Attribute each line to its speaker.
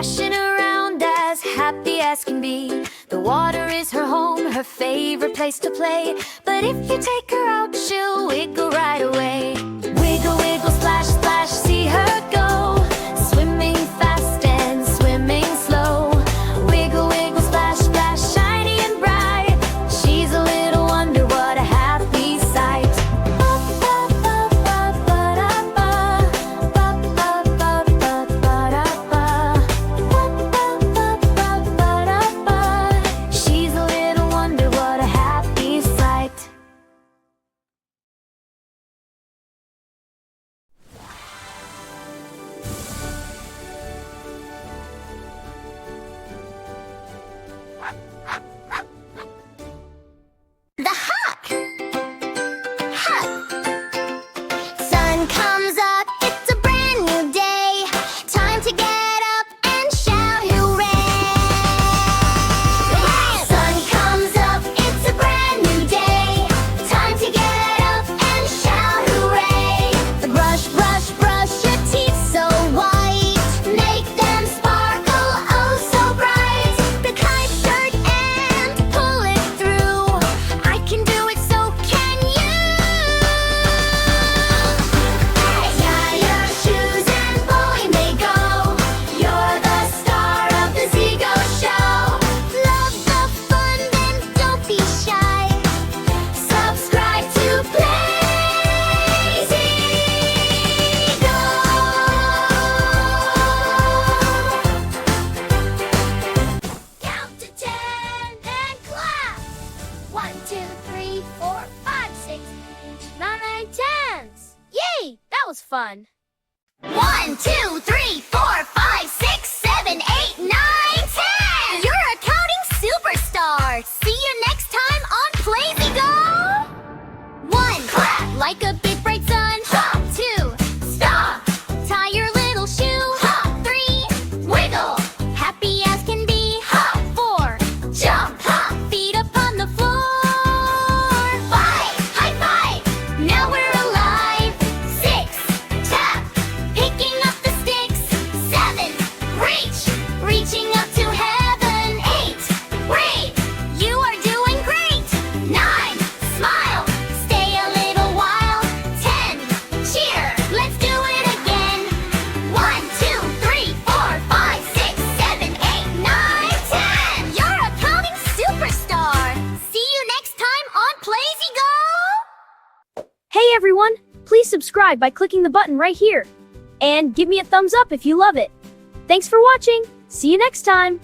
Speaker 1: splashing around as happy as can be. The water is her home, her favorite place to play. But if you take her out, she'll wiggle right away. Wiggle, wiggle, splash, splash, see her go. Swimming fast and swimming slow. Wiggle, wiggle, splash, splash, shiny and bright. She's a little wonder, what a happy sight. She's a little wonder, what a happy sight.
Speaker 2: The hawk! Hawk! Sun comes up, it's a brand new day. Time to get up and shout hooray! Sun comes up, it's a brand new day. Time to get up and shout hooray! Brush, brush, brush your teeth so white. Make them sparkle oh so bright. The kite shirt and pull it through. I can do it, so can you. Tie your shoes and bowling they go. You're the star of the Zigo show. Love the fun, then don't be shy. Subscribe to PlayZigo. Count to 10 and clap. 1, 2, 3, 4, 5, 6, 9, 10s. Yay! That was fun. 1, 2, 3, 4, 5, 6, 7, 8, 9, 10. You're a counting superstar. See you next time on PlayZigo. 1, clap like a big bright sun. 2, stop. Tie your little shoe. 3, wiggle. Happy as can be. 4, jump. Feet up on the floor. 5, high five. Now we're alive. 6, tap. Picking up the sticks. 7, reach. Reaching up to heaven. 8, wave. You are doing great. 9, smile. Stay a little while. 10, cheer. Let's do it again. 1, 2, 3, 4, 5, 6, 7, 8, 9, 10. You're a counting superstar. See you next time on PlayZigo.
Speaker 3: Hey everyone! Please subscribe by clicking the button right here. And give me a thumbs up if you love it. Thanks for watching! See you next time!